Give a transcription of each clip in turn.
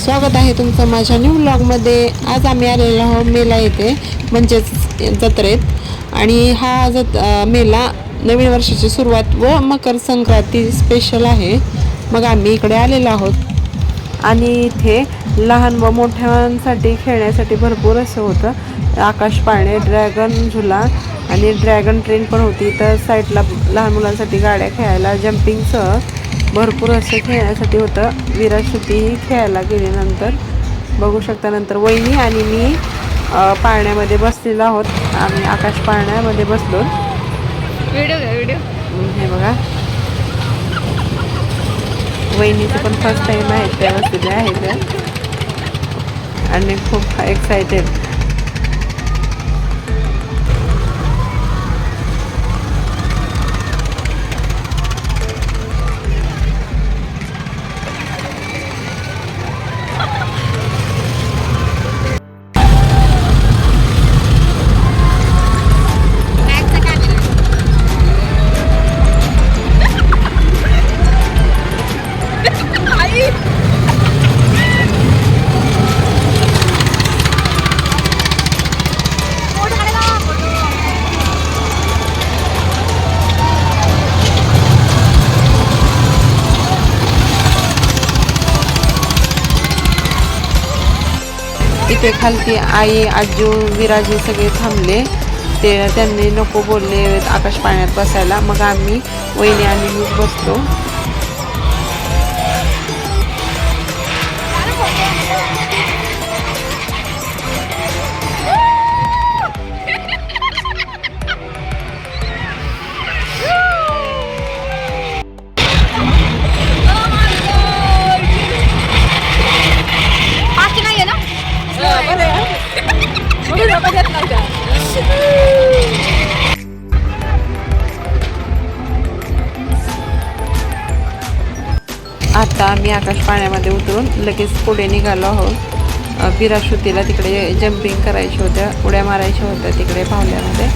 स्वागत आहे तुमचं माझ्या न्यू व्लॉगमध्ये। आज आम्ही आलेलो आहोत मेला येथे, म्हणजेच जत्रेत। आणि हा मेला नवीन वर्षाची सुरुवात व मकर संक्रांती स्पेशल आहे। मग आम्ही इकडे आलेलो आहोत आणि इथे लहान व मोठ्यांसाठी खेळण्यासाठी भरपूर असं होतं। आकाश पाळणे, ड्रॅगन झुला आणि ड्रॅगन ट्रेन पण होती। तर साईडला लहान मुलांसाठी गाड्या खेळायला जम्पिंगसह भरपूर असं खेळण्यासाठी होतं। विराजशुद्धी खेळायला गेल्यानंतर बघू शकता, नंतर वहिनी आणि मी पाळण्यामध्ये बसलेलो आहोत। आम्ही आकाश पाळण्यामध्ये बसलो। व्हिडिओ हे बघा, वहिनीचं पण फर्स्ट टाइम आहे, त्या बसलेल्या आहेत आणि खूप एक्सायटेड। इथे खालती आई, आजू, विराजी सगळे थांबले। त्यांनी नको बोलले आकाश पाळण्यात बसायला। मग आम्ही वहिनी आणि मी बसलो। आता आम्ही आकाश पाण्यामध्ये उतरून लगेच पुढे निघालो आहोत। विराजशुद्धीला तिकडे जम्पिंग करायची होत्या, उड्या मारायच्या होत्या तिकडे पावल्यामध्ये।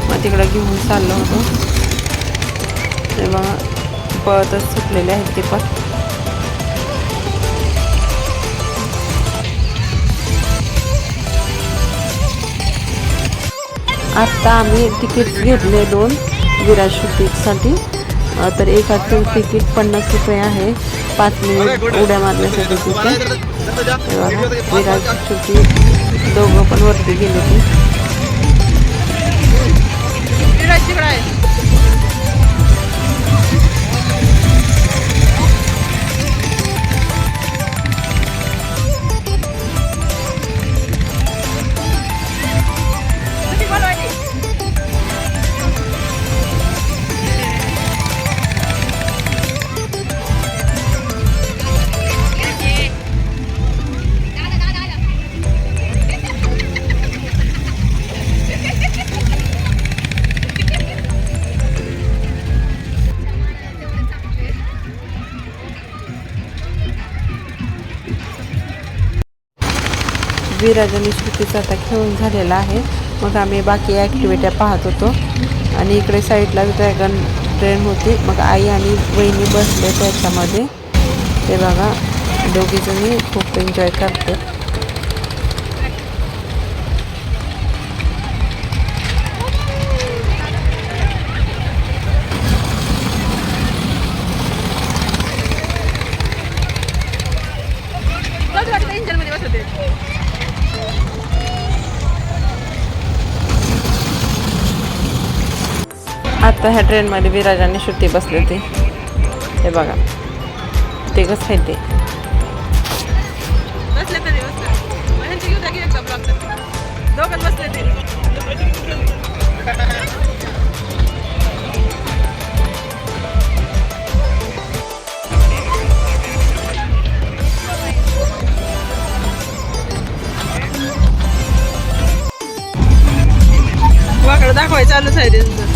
मग तिकडे घेऊन चाललो होतो। तेव्हा पळतच सुटलेले आहेत ते पण। आत्ता आम्ही तिकीट घेतले 2 विराजशुद्धीसाठी। तर एकाचं तिकीट 50 रुपये आहे। 5 मिनिट उड्या मारण्यासाठी तिथे। विराजशुद्धी दोघं पण वरती गेले ती। विराज आणि श्रुतीचा आता खेळून झालेला आहे। मग आम्ही बाकी ॲक्टिव्हिट्या पाहत होतो आणि इकडे साईडला ड्रॅगन ट्रेन होती। मग आई आणि वहिनी बसले त्याच्यामध्ये। ते बघा, दोघीजणी खूप एन्जॉय करते। आता ह्या ट्रेनमध्ये विराज आणि श्रुती बसले होते। हे बघा, ते कसं आहे ते वाकडं दाखवाय चालूच आहे त्यांचं।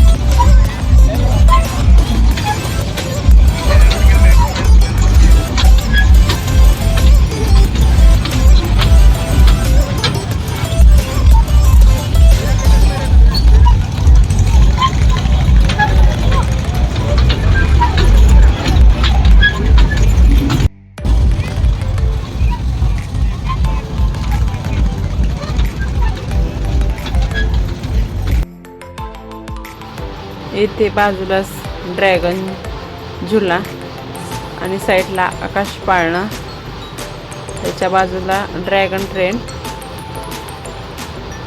इथे बाजूलाच ड्रॅगन झुला आणि साईडला आकाश पाळणा, त्याच्या बाजूला ड्रॅगन ट्रेन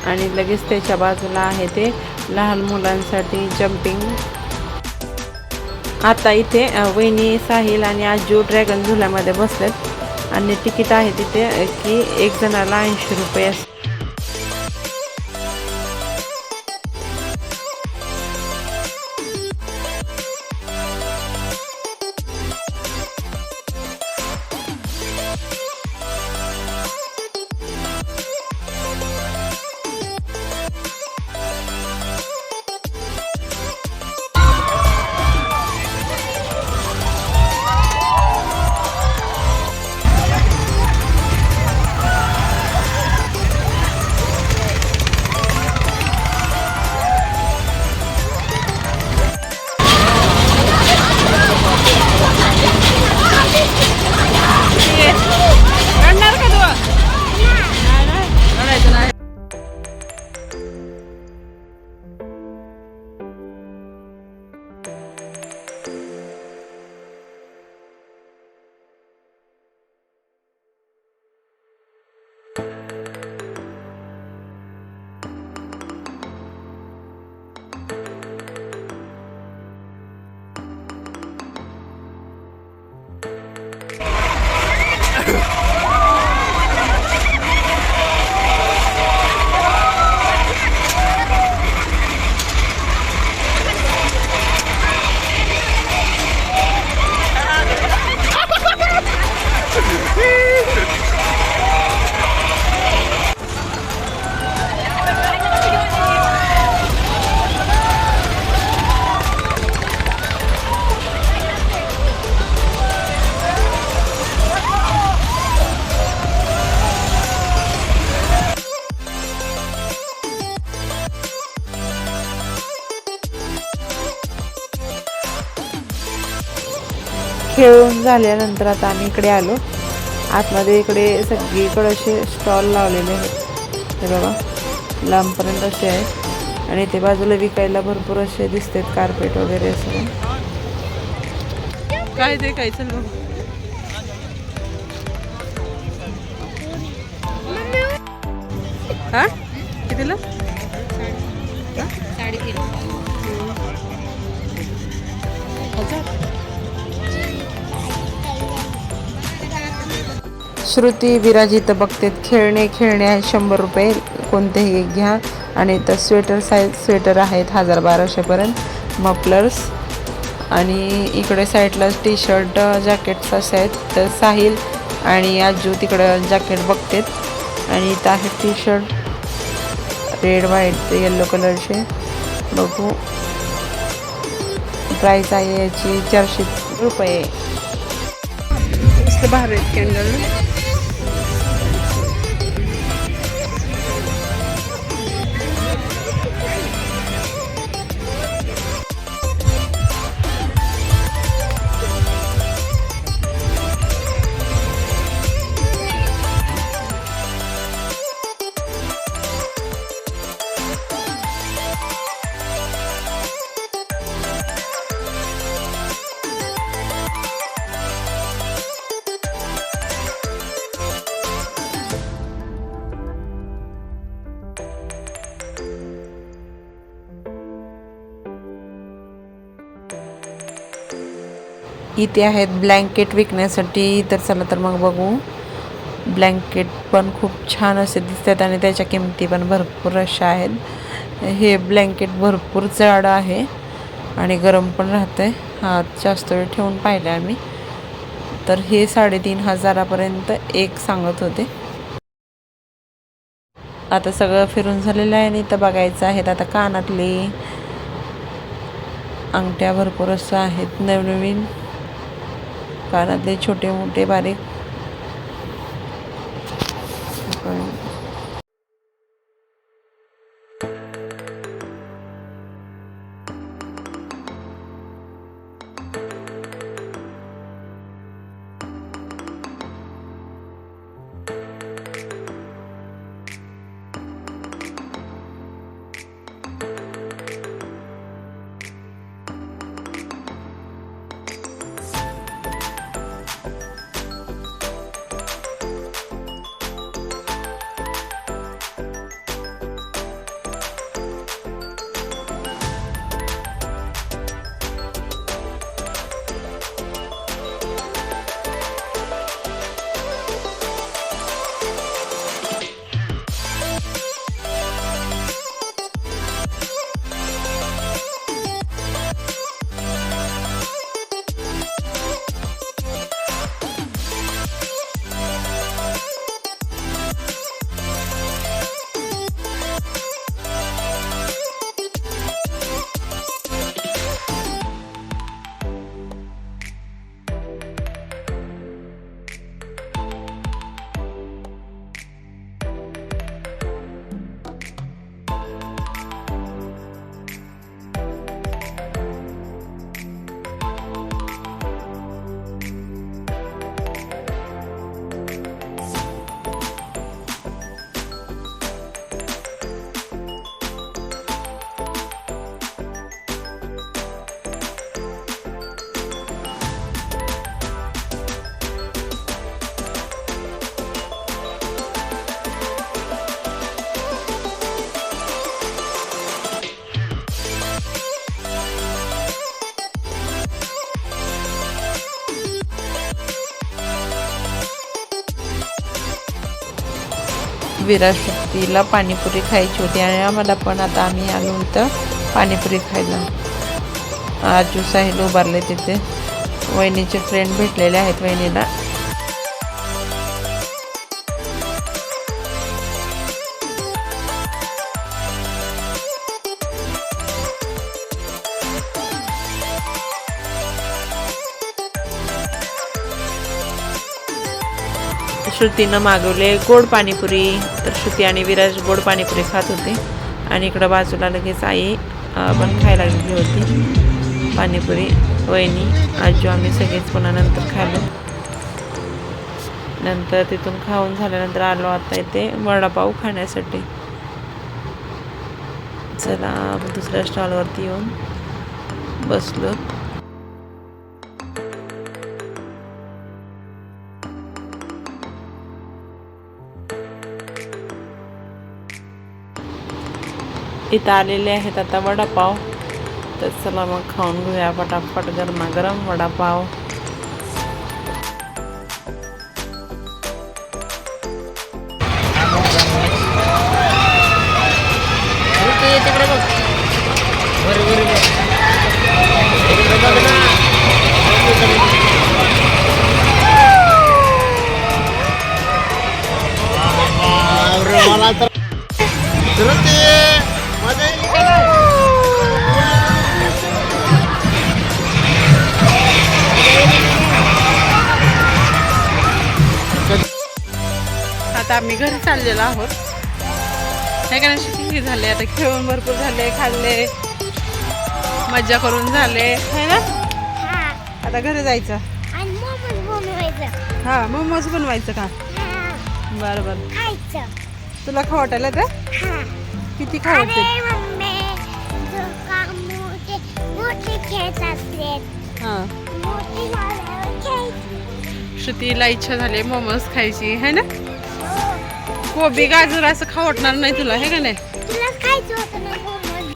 आणि लगेच त्याच्या बाजूला आहे ते लहान मुलांसाठी जम्पिंग. आता इथे वहिनी, साहिल आणि आजू ड्रॅगन झुल्यामध्ये बसलेत आणि तिकीट आहे तिथे की एक जणाला 80 रुपये असते. खेळून झाल्यानंतर आता आम्ही इकडे आलो आतमध्ये. इकडे सगळीकडे असे स्टॉल लावलेले आहेत, हे बघा लांबपर्यंत असे आहेत आणि ते बाजूला विकायला भरपूर असे दिसतात कार्पेट वगैरे असं. काय ते काय चल बघ. हा कितीला? 3,500. श्रुती विराजित बघतेत. खेळणे आहेत 100 रुपये, कोणतेही एक घ्या. आणि तर स्वेटर स्वेटर आहेत 1000-1200 पर्यंत. मफलर्स आणि इकडे साईडला टी शर्ट जॅकेट्स असे आहेत. तर साहिल आणि आजू तिकडं जॅकेट बघतेत आणि इथं आहे T shirt red white yellow कलरचे. बघू प्राईस आहे याची 400 रुपये. बाहेर कॅन्डल इथे आहेत ब्लँकेट विकण्यासाठी. तर चला तर मग बघू. ब्लँकेट पण खूप छान असे दिसतात आणि त्याच्या किमती पण भरपूर अशा आहेत. हे ब्लँकेट भरपूर जाड आहे आणि गरम पण राहतंय. हात जास्त वेळ ठेवून पाहिले आम्ही. तर हे 3,500पर्यंत एक सांगत होते. आता सगळं फिरून झालेलं आहे आणि इथं बघायचं आहेत आता कानातले अंगठ्या भरपूर असं आहेत. नवनवीन कानातले छोटे मोठे बारीक. विराशक्तीला पाणीपुरी खायची होती आणि आम्हाला पण आता आम्ही आलो इथं पाणीपुरी खायला. आजू साहिल उभारले तिथे. वहिनीचे फ्रेंड भेटलेले आहेत वहिनीला. श्रुतीनं मागवले गोड पाणीपुरी. तर श्रुती आणि विराज गोड पाणीपुरी खात होते आणि इकडं बाजूला लगेच आई पण खायला गेली होती पाणीपुरी. वहिनी आजू आम्ही सगळेच पुन्हा नंतर खाल्लो. नंतर तिथून खाऊन झाल्यानंतर आलो आता इथे वडापाव खाण्यासाठी. चला दुसऱ्या स्टॉलवरती येऊन बसलो. इथं आलेले आहेत आता वडापाव. तर चला मग खाऊन घेऊया पटापट गरमागरम वडापाव. आता आम्ही घरी चाललेलो आहोत. हे का नाही झाले आता खेळून भरपूर झाले, खाल्ले, मज्जा करून झाले है ना. आता घरी जायचं. हा मोमोज बनवायचं का. बरं बरं खायचं. तुला खाऊ वाटायला तर किती खाऊ वाटते. श्रुतीला इच्छा झाली मोमोज खायची है ना. कोबी गाजर असं खाऊ वाटणार नाही तुला हे का नाही.